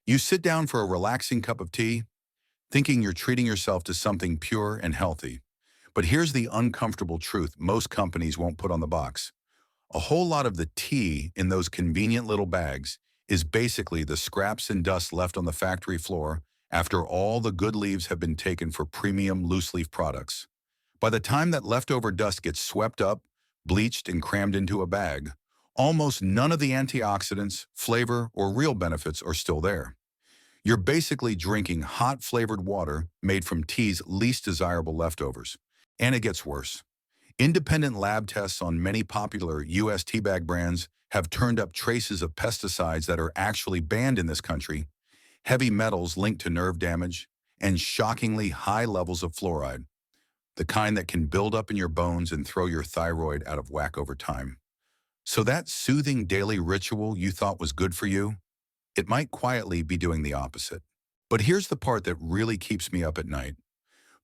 You sit down for a relaxing cup of tea, thinking you're treating yourself to something pure and healthy. But here's the uncomfortable truth most companies won't put on the box. A whole lot of the tea in those convenient little bags is basically the scraps and dust left on the factory floor after all the good leaves have been taken for premium loose leaf products. By the time that leftover dust gets swept up, bleached, and crammed into a bag, almost none of the antioxidants, flavor, or real benefits are still there. You're basically drinking hot flavored water made from tea's least desirable leftovers. And it gets worse. Independent lab tests on many popular U.S. teabag brands have turned up traces of pesticides that are actually banned in this country, heavy metals linked to nerve damage, and shockingly high levels of fluoride, the kind that can build up in your bones and throw your thyroid out of whack over time. So that soothing daily ritual you thought was good for you, it might quietly be doing the opposite. But here's the part that really keeps me up at night.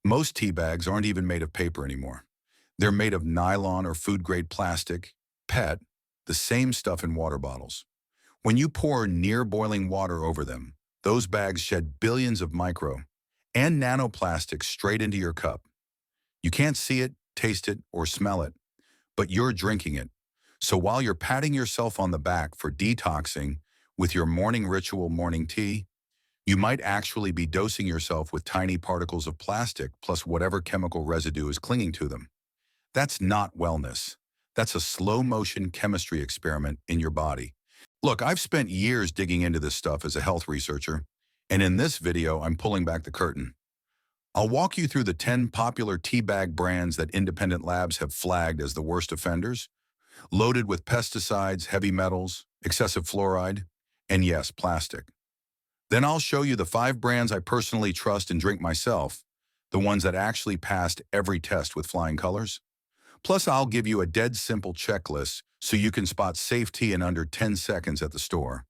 Most tea bags aren't even made of paper anymore. They're made of nylon or food-grade plastic, PET, the same stuff in water bottles. When you pour near boiling water over them, those bags shed billions of micro and nanoplastics straight into your cup. You can't see it, taste it, or smell it, but you're drinking it. So while you're patting yourself on the back for detoxing with your morning ritual morning tea, you might actually be dosing yourself with tiny particles of plastic plus whatever chemical residue is clinging to them. That's not wellness. That's a slow-motion chemistry experiment in your body. Look, I've spent years digging into this stuff as a health researcher, and in this video, I'm pulling back the curtain. I'll walk you through the 10 popular tea bag brands that independent labs have flagged as the worst offenders, loaded with pesticides, heavy metals, excessive fluoride, and yes, plastic. Then I'll show you the 5 brands I personally trust and drink myself, the ones that actually passed every test with flying colors. Plus, I'll give you a dead simple checklist so you can spot safe tea in under 10 seconds at the store.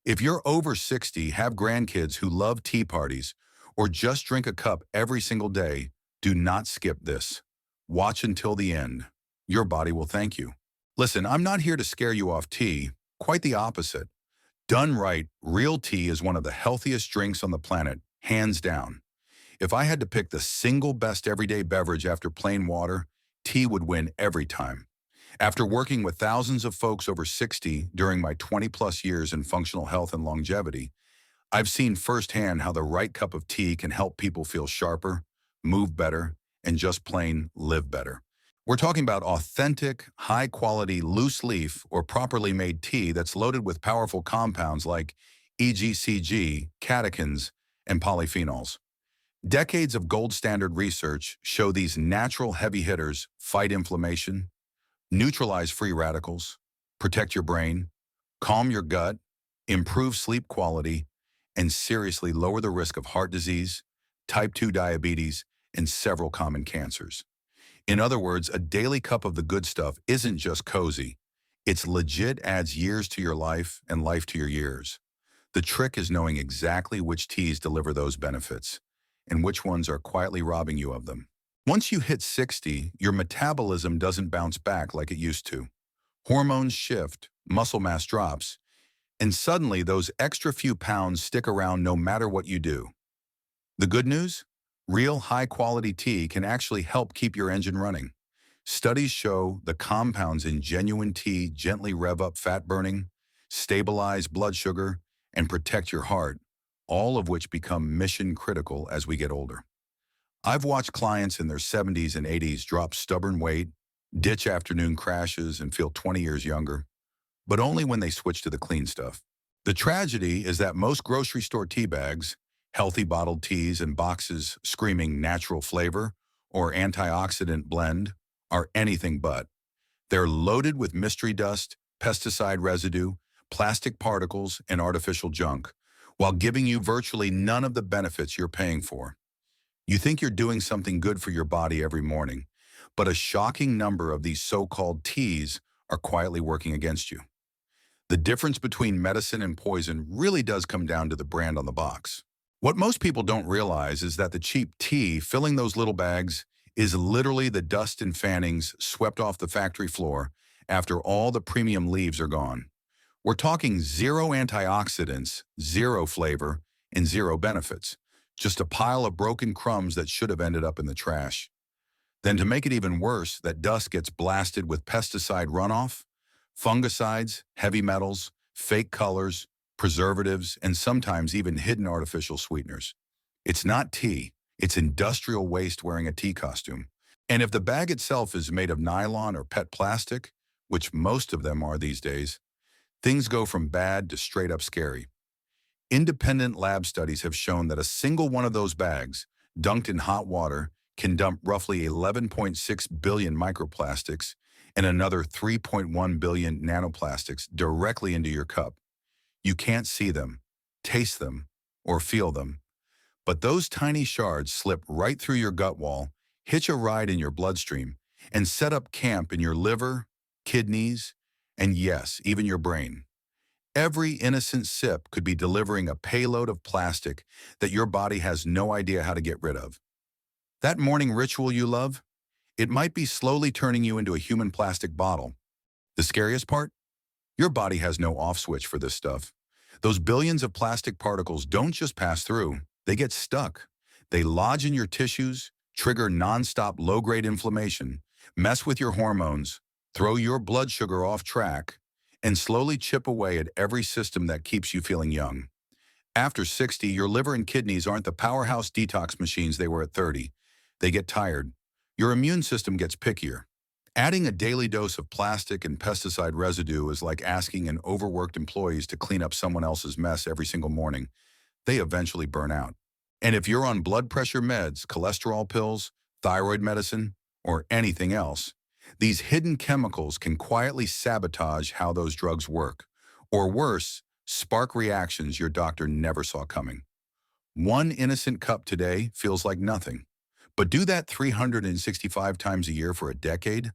If you're over 60, have grandkids who love tea parties, or just drink a cup every single day, do not skip this. Watch until the end. Your body will thank you. Listen, I'm not here to scare you off tea, quite the opposite. Done right, real tea is one of the healthiest drinks on the planet, hands down. If I had to pick the single best everyday beverage after plain water, tea would win every time. After working with thousands of folks over 60 during my 20-plus years in functional health and longevity, I've seen firsthand how the right cup of tea can help people feel sharper, move better, and just plain live better. We're talking about authentic, high-quality, loose-leaf or properly made tea that's loaded with powerful compounds like EGCG, catechins, and polyphenols. Decades of gold standard research show these natural heavy hitters fight inflammation, neutralize free radicals, protect your brain, calm your gut, improve sleep quality, and seriously lower the risk of heart disease, type 2 diabetes, and several common cancers. In other words, a daily cup of the good stuff isn't just cozy. It's legit adds years to your life and life to your years. The trick is knowing exactly which teas deliver those benefits and which ones are quietly robbing you of them. Once you hit 60, your metabolism doesn't bounce back like it used to. Hormones shift, muscle mass drops, and suddenly those extra few pounds stick around no matter what you do. The good news? Real high-quality tea can actually help keep your engine running. Studies show the compounds in genuine tea gently rev up fat burning, stabilize blood sugar, and protect your heart, all of which become mission critical as we get older. I've watched clients in their 70s and 80s drop stubborn weight, ditch afternoon crashes, and feel 20 years younger, but only when they switch to the clean stuff. The tragedy is that most grocery store tea bags, healthy bottled teas and boxes screaming natural flavor or antioxidant blend, are anything but. They're loaded with mystery dust, pesticide residue, plastic particles, and artificial junk, while giving you virtually none of the benefits you're paying for. You think you're doing something good for your body every morning, but a shocking number of these so-called teas are quietly working against you. The difference between medicine and poison really does come down to the brand on the box. What most people don't realize is that the cheap tea filling those little bags is literally the dust and fannings swept off the factory floor after all the premium leaves are gone. We're talking zero antioxidants, zero flavor, and zero benefits. Just a pile of broken crumbs that should have ended up in the trash. Then to make it even worse, that dust gets blasted with pesticide runoff, fungicides, heavy metals, fake colors, preservatives, and sometimes even hidden artificial sweeteners. It's not tea, it's industrial waste wearing a tea costume. And if the bag itself is made of nylon or PET plastic, which most of them are these days, things go from bad to straight up scary. Independent lab studies have shown that a single one of those bags, dunked in hot water, can dump roughly 11.6 billion microplastics and another 3.1 billion nanoplastics directly into your cup. You can't see them, taste them, or feel them, but those tiny shards slip right through your gut wall, hitch a ride in your bloodstream, and set up camp in your liver, kidneys, and yes, even your brain. Every innocent sip could be delivering a payload of plastic that your body has no idea how to get rid of. That morning ritual you love, it might be slowly turning you into a human plastic bottle. The scariest part? Your body has no off switch for this stuff. Those billions of plastic particles don't just pass through, they get stuck. They lodge in your tissues, trigger nonstop low-grade inflammation, mess with your hormones, throw your blood sugar off track, and slowly chip away at every system that keeps you feeling young. After 60, your liver and kidneys aren't the powerhouse detox machines they were at 30. They get tired. Your immune system gets pickier. Adding a daily dose of plastic and pesticide residue is like asking an overworked employees to clean up someone else's mess every single morning. They eventually burn out. And if you're on blood pressure meds, cholesterol pills, thyroid medicine, or anything else, these hidden chemicals can quietly sabotage how those drugs work. Or worse, spark reactions your doctor never saw coming. One innocent cup today feels like nothing. But do that 365 times a year for a decade?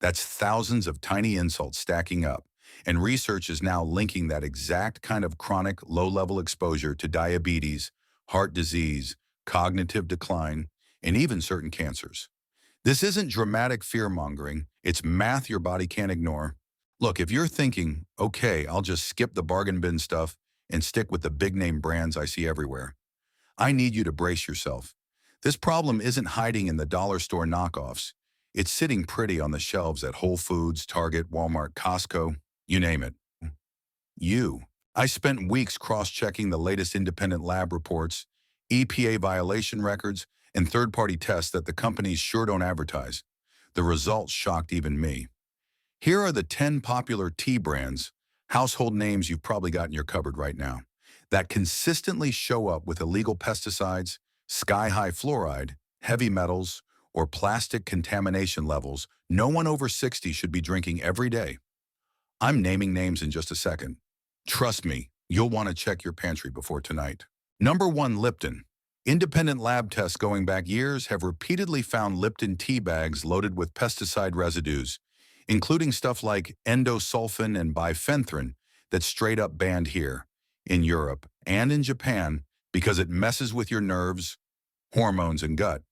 That's thousands of tiny insults stacking up. And research is now linking that exact kind of chronic low-level exposure to diabetes, heart disease, cognitive decline, and even certain cancers. This isn't dramatic fear-mongering, it's math your body can't ignore. Look, if you're thinking, okay, I'll just skip the bargain bin stuff and stick with the big-name brands I see everywhere, I need you to brace yourself. This problem isn't hiding in the dollar store knockoffs. It's sitting pretty on the shelves at Whole Foods, Target, Walmart, Costco, you name it. You. I spent weeks cross-checking the latest independent lab reports, EPA violation records, and third-party tests that the companies sure don't advertise. The results shocked even me. Here are the 10 popular tea brands, household names you've probably got in your cupboard right now, that consistently show up with illegal pesticides, sky-high fluoride, heavy metals, or plastic contamination levels no one over 60 should be drinking every day. I'm naming names in just a second. Trust me, you'll want to check your pantry before tonight. Number 1, Lipton. Independent lab tests going back years have repeatedly found Lipton tea bags loaded with pesticide residues, including stuff like endosulfan and bifenthrin that's straight up banned here, in Europe, and in Japan because it messes with your nerves, hormones, and gut.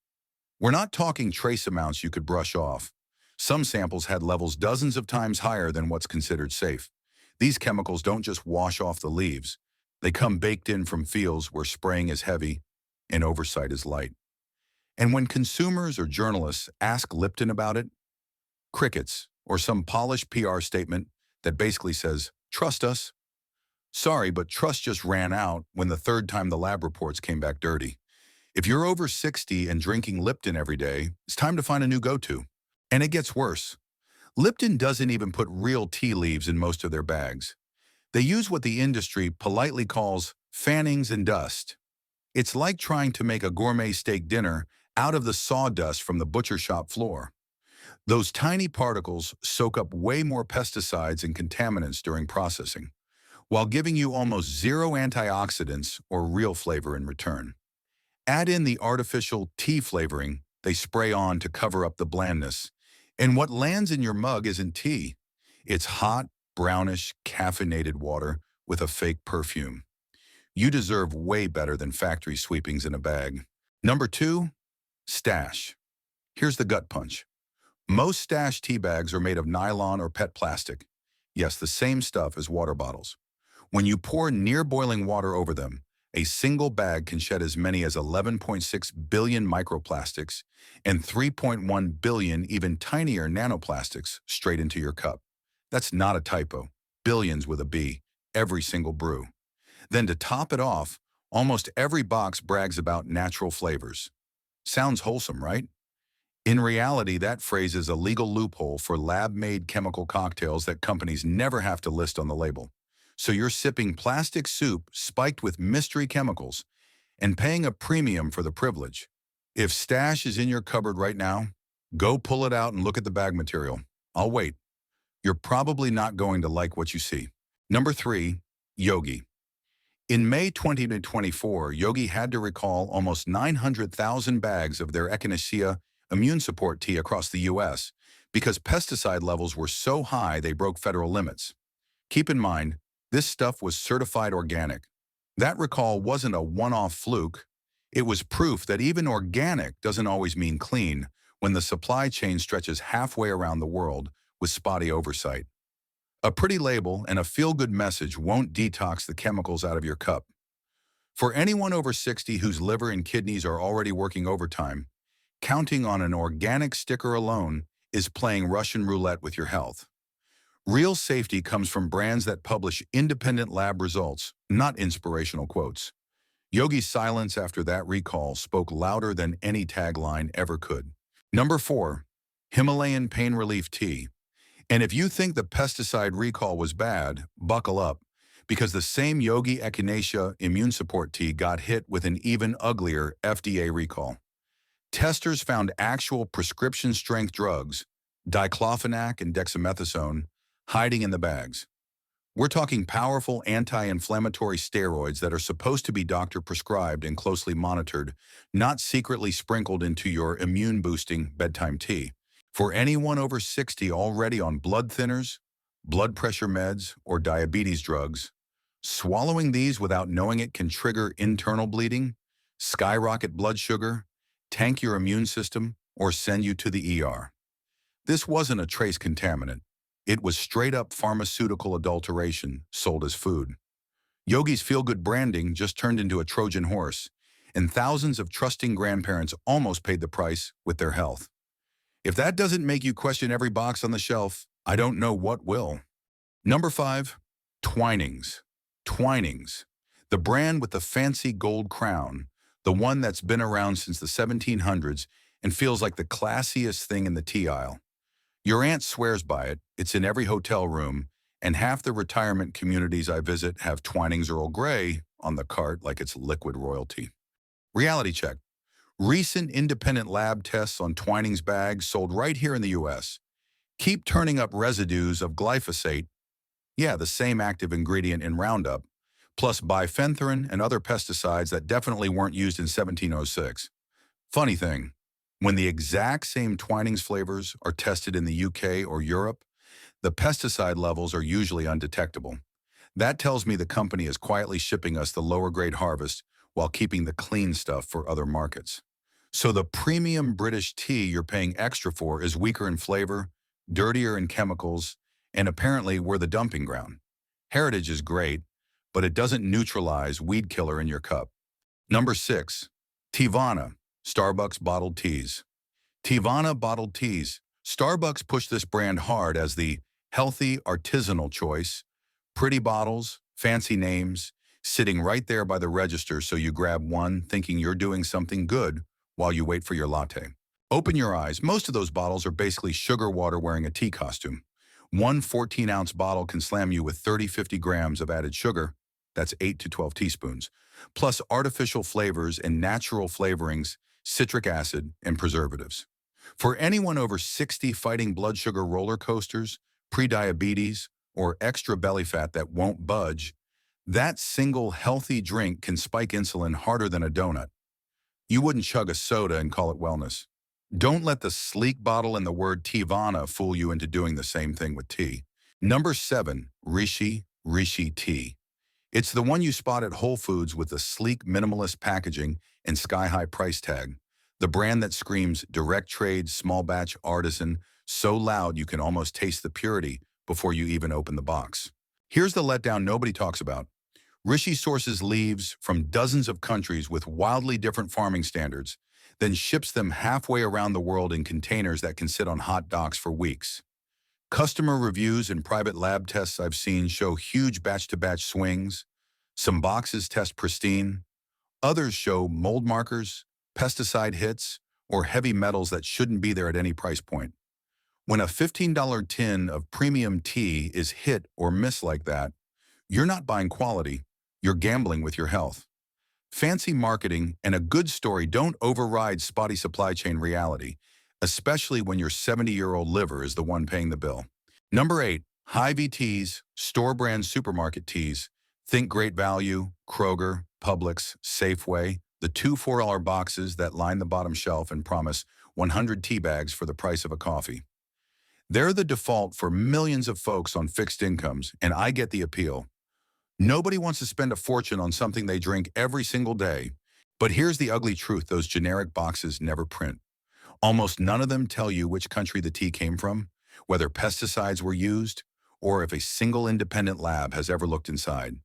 We're not talking trace amounts you could brush off. Some samples had levels dozens of times higher than what's considered safe. These chemicals don't just wash off the leaves. They come baked in from fields where spraying is heavy and oversight is light. And when consumers or journalists ask Lipton about it, crickets, or some polished PR statement that basically says, "Trust us." Sorry, but trust just ran out when the third time the lab reports came back dirty. If you're over 60 and drinking Lipton every day, it's time to find a new go-to. And it gets worse. Lipton doesn't even put real tea leaves in most of their bags. They use what the industry politely calls fannings and dust. It's like trying to make a gourmet steak dinner out of the sawdust from the butcher shop floor. Those tiny particles soak up way more pesticides and contaminants during processing, while giving you almost zero antioxidants or real flavor in return. Add in the artificial tea flavoring they spray on to cover up the blandness, and what lands in your mug isn't tea. It's hot, brownish, caffeinated water with a fake perfume. You deserve way better than factory sweepings in a bag. Number 2, Stash. Here's the gut punch. Most Stash tea bags are made of nylon or PET plastic. Yes, the same stuff as water bottles. When you pour near boiling water over them, a single bag can shed as many as 11.6 billion microplastics and 3.1 billion even tinier nanoplastics straight into your cup. That's not a typo. Billions with a B, every single brew. Then to top it off, almost every box brags about natural flavors. Sounds wholesome, right? In reality, that phrase is a legal loophole for lab-made chemical cocktails that companies never have to list on the label. So you're sipping plastic soup spiked with mystery chemicals and paying a premium for the privilege. If Stash is in your cupboard right now, go pull it out and look at the bag material. I'll wait. You're probably not going to like what you see. Number 3, Yogi. In May 2024, Yogi had to recall almost 900,000 bags of their echinacea immune support tea across the U.S. because pesticide levels were so high they broke federal limits. Keep in mind, this stuff was certified organic. That recall wasn't a one-off fluke. It was proof that even organic doesn't always mean clean when the supply chain stretches halfway around the world with spotty oversight. A pretty label and a feel-good message won't detox the chemicals out of your cup. For anyone over 60 whose liver and kidneys are already working overtime, counting on an organic sticker alone is playing Russian roulette with your health. Real safety comes from brands that publish independent lab results, not inspirational quotes. Yogi's silence after that recall spoke louder than any tagline ever could. Number 4, Himalayan Pain Relief Tea. And if you think the pesticide recall was bad, buckle up, because the same Yogi Echinacea immune support tea got hit with an even uglier FDA recall. Testers found actual prescription-strength drugs, diclofenac and dexamethasone, hiding in the bags. We're talking powerful anti-inflammatory steroids that are supposed to be doctor-prescribed and closely monitored, not secretly sprinkled into your immune-boosting bedtime tea. For anyone over 60 already on blood thinners, blood pressure meds, or diabetes drugs, swallowing these without knowing it can trigger internal bleeding, skyrocket blood sugar, tank your immune system, or send you to the ER. This wasn't a trace contaminant. It was straight-up pharmaceutical adulteration sold as food. Yogi's feel-good branding just turned into a Trojan horse, and thousands of trusting grandparents almost paid the price with their health. If that doesn't make you question every box on the shelf, I don't know what will. Number 5, Twinings. Twinings, the brand with the fancy gold crown, the one that's been around since the 1700s and feels like the classiest thing in the tea aisle. Your aunt swears by it, it's in every hotel room, and half the retirement communities I visit have Twinings Earl Grey on the cart like it's liquid royalty. Reality check. Recent independent lab tests on Twinings bags sold right here in the U.S. keep turning up residues of glyphosate, yeah, the same active ingredient in Roundup, plus bifenthrin and other pesticides that definitely weren't used in 1706. Funny thing, when the exact same Twinings flavors are tested in the UK or Europe, the pesticide levels are usually undetectable. That tells me the company is quietly shipping us the lower grade harvest while keeping the clean stuff for other markets. So the premium British tea you're paying extra for is weaker in flavor, dirtier in chemicals, and apparently we're the dumping ground. Heritage is great, but it doesn't neutralize weed killer in your cup. Number 6, Teavana, Starbucks bottled teas. Teavana bottled teas. Starbucks pushed this brand hard as the healthy artisanal choice. Pretty bottles, fancy names, sitting right there by the register so you grab one thinking you're doing something good while you wait for your latte. Open your eyes, most of those bottles are basically sugar water wearing a tea costume. One 14-ounce bottle can slam you with 30-50 grams of added sugar, that's 8 to 12 teaspoons, plus artificial flavors and natural flavorings, citric acid, and preservatives. For anyone over 60 fighting blood sugar roller coasters, prediabetes, or extra belly fat that won't budge, that single healthy drink can spike insulin harder than a donut. You wouldn't chug a soda and call it wellness. Don't let the sleek bottle and the word Teavana fool you into doing the same thing with tea. Number 7, Rishi Tea. It's the one you spot at Whole Foods with the sleek minimalist packaging and sky-high price tag. The brand that screams direct trade, small batch, artisan, so loud you can almost taste the purity before you even open the box. Here's the letdown nobody talks about. Rishi sources leaves from dozens of countries with wildly different farming standards, then ships them halfway around the world in containers that can sit on hot docks for weeks. Customer reviews and private lab tests I've seen show huge batch-to-batch swings. Some boxes test pristine. Others show mold markers, pesticide hits, or heavy metals that shouldn't be there at any price point. When a $15 tin of premium tea is hit or miss like that, you're not buying quality, you're gambling with your health. Fancy marketing and a good story don't override spotty supply chain reality, especially when your 70-year-old liver is the one paying the bill. Number 8, Hy-Vee teas, store-brand supermarket teas. Think Great Value, Kroger, Publix, Safeway, the two $4 boxes that line the bottom shelf and promise 100 tea bags for the price of a coffee. They're the default for millions of folks on fixed incomes, and I get the appeal. Nobody wants to spend a fortune on something they drink every single day. But here's the ugly truth those generic boxes never print. Almost none of them tell you which country the tea came from, whether pesticides were used, or if a single independent lab has ever looked inside.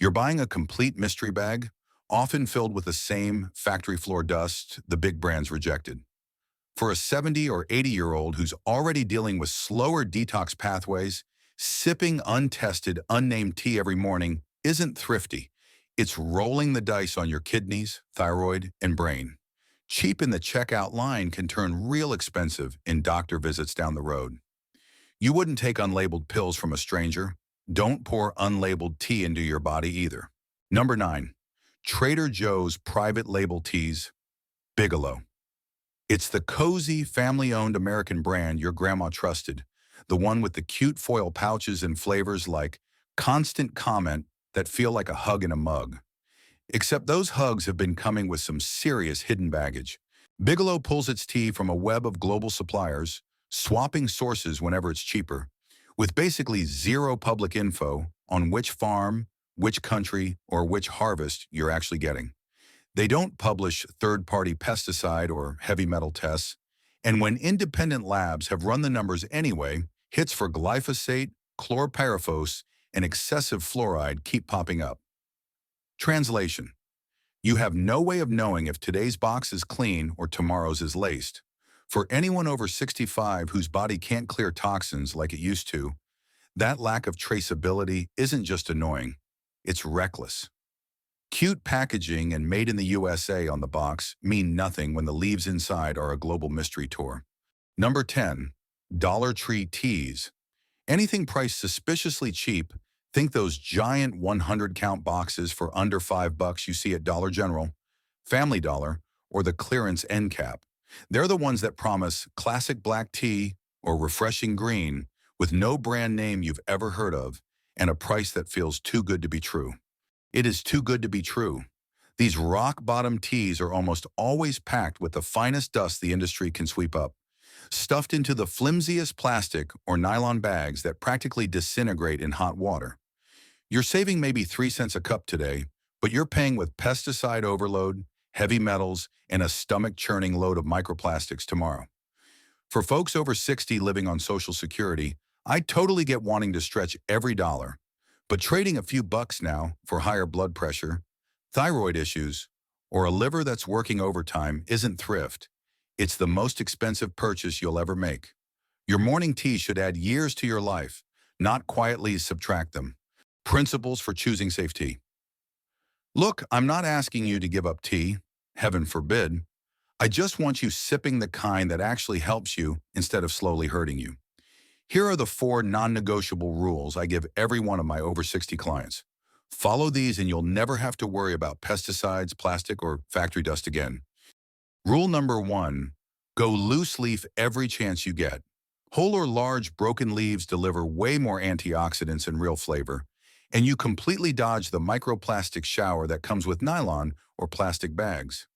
You're buying a complete mystery bag, often filled with the same factory floor dust the big brands rejected. For a 70 or 80-year-old who's already dealing with slower detox pathways, sipping untested, unnamed tea every morning isn't thrifty. It's rolling the dice on your kidneys, thyroid, and brain. Cheap in the checkout line can turn real expensive in doctor visits down the road. You wouldn't take unlabeled pills from a stranger. Don't pour unlabeled tea into your body either. Number 9, Trader Joe's private label teas, Bigelow. It's the cozy, family-owned American brand your grandma trusted, the one with the cute foil pouches and flavors like Constant Comment that feel like a hug in a mug. Except those hugs have been coming with some serious hidden baggage. Bigelow pulls its tea from a web of global suppliers, swapping sources whenever it's cheaper, with basically zero public info on which farm, which country, or which harvest you're actually getting. They don't publish third-party pesticide or heavy metal tests, and when independent labs have run the numbers anyway, hits for glyphosate, chlorpyrifos, and excessive fluoride keep popping up. Translation: you have no way of knowing if today's box is clean or tomorrow's is laced. For anyone over 65 whose body can't clear toxins like it used to, that lack of traceability isn't just annoying, it's reckless. Cute packaging and made in the USA on the box mean nothing when the leaves inside are a global mystery tour. Number 10, Dollar Tree teas. Anything priced suspiciously cheap, think those giant 100-count boxes for under $5 you see at Dollar General, Family Dollar, or the clearance end cap. They're the ones that promise classic black tea or refreshing green with no brand name you've ever heard of and a price that feels too good to be true. It is too good to be true. These rock-bottom teas are almost always packed with the finest dust the industry can sweep up, stuffed into the flimsiest plastic or nylon bags that practically disintegrate in hot water. You're saving maybe 3 cents a cup today, but you're paying with pesticide overload, heavy metals, and a stomach-churning load of microplastics tomorrow. For folks over 60 living on Social Security, I totally get wanting to stretch every dollar. But trading a few bucks now for higher blood pressure, thyroid issues, or a liver that's working overtime isn't thrift. It's the most expensive purchase you'll ever make. Your morning tea should add years to your life, not quietly subtract them. Principles for choosing safe tea. Look, I'm not asking you to give up tea, heaven forbid. I just want you sipping the kind that actually helps you instead of slowly hurting you. Here are the 4 non-negotiable rules I give every one of my over 60 clients. Follow these and you'll never have to worry about pesticides, plastic, or factory dust again. Rule number 1, go loose leaf every chance you get. Whole or large broken leaves deliver way more antioxidants and real flavor, and you completely dodge the microplastic shower that comes with nylon or plastic bags.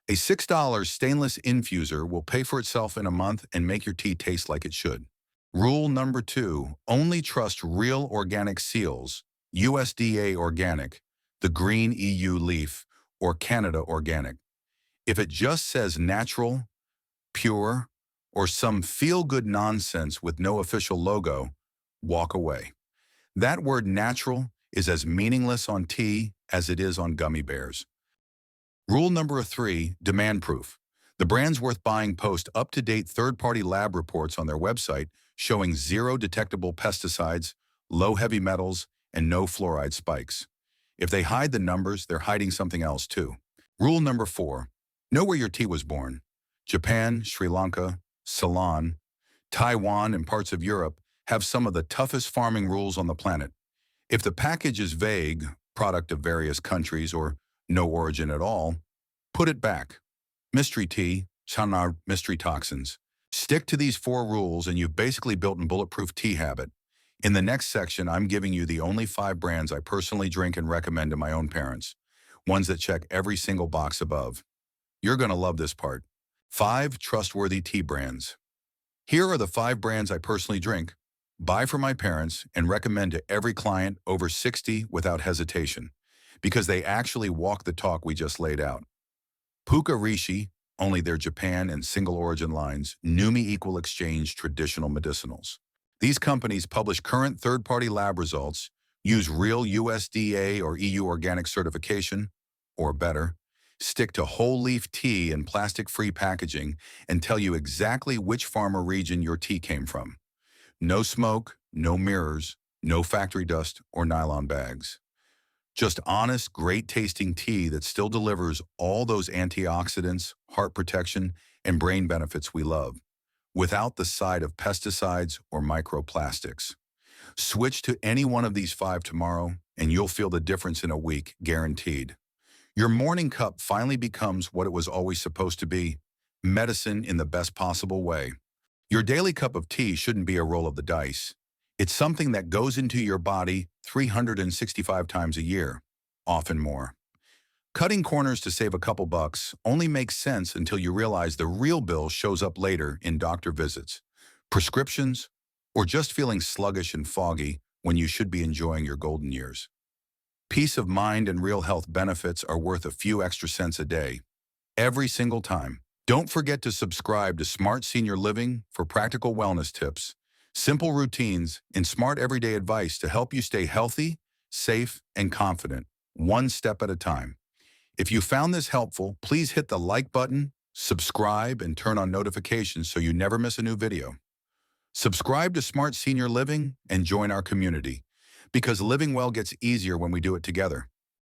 A $6 stainless infuser will pay for itself in a month and make your tea taste like it should. Rule number 2, only trust real organic seals, USDA organic, the green EU leaf, or Canada organic. If it just says natural, pure, or some feel-good nonsense with no official logo, walk away. That word natural is as meaningless on tea as it is on gummy bears. Rule number 3, demand proof. The brands worth buying post up-to-date third-party lab reports on their website showing zero detectable pesticides, low heavy metals, and no fluoride spikes. If they hide the numbers, they're hiding something else too. Rule number 4, know where your tea was born. Japan, Sri Lanka, Ceylon, Taiwan, and parts of Europe have some of the toughest farming rules on the planet. If the package is vague, product of various countries, or no origin at all, put it back. Mystery tea, Chanar mystery toxins. Stick to these 4 rules and you've basically built a bulletproof tea habit. In the next section, I'm giving you the only 5 brands I personally drink and recommend to my own parents. Ones that check every single box above. You're going to love this part. 5 trustworthy tea brands. Here are the 5 brands I personally drink, buy for my parents, and recommend to every client over 60 without hesitation, because they actually walk the talk we just laid out. Puka Rishi, only their Japan and single origin lines, Numi Equal Exchange Traditional Medicinals. These companies publish current third-party lab results, use real USDA or EU organic certification, or better, stick to whole leaf tea and plastic-free packaging and tell you exactly which farm or region your tea came from. No smoke, no mirrors, no factory dust or nylon bags. Just honest, great-tasting tea that still delivers all those antioxidants, heart protection, and brain benefits we love, without the side of pesticides or microplastics. Switch to any one of these 5 tomorrow, and you'll feel the difference in a week, guaranteed. Your morning cup finally becomes what it was always supposed to be, medicine in the best possible way. Your daily cup of tea shouldn't be a roll of the dice. It's something that goes into your body 365 times a year, often more. Cutting corners to save a couple bucks only makes sense until you realize the real bill shows up later in doctor visits, prescriptions, or just feeling sluggish and foggy when you should be enjoying your golden years. Peace of mind and real health benefits are worth a few extra cents a day, every single time. Don't forget to subscribe to Smart Senior Living for practical wellness tips, simple routines, and smart everyday advice to help you stay healthy, safe, and confident, one step at a time. If you found this helpful, please hit the like button, subscribe, and turn on notifications so you never miss a new video. Subscribe to Smart Senior Living and join our community, because living well gets easier when we do it together.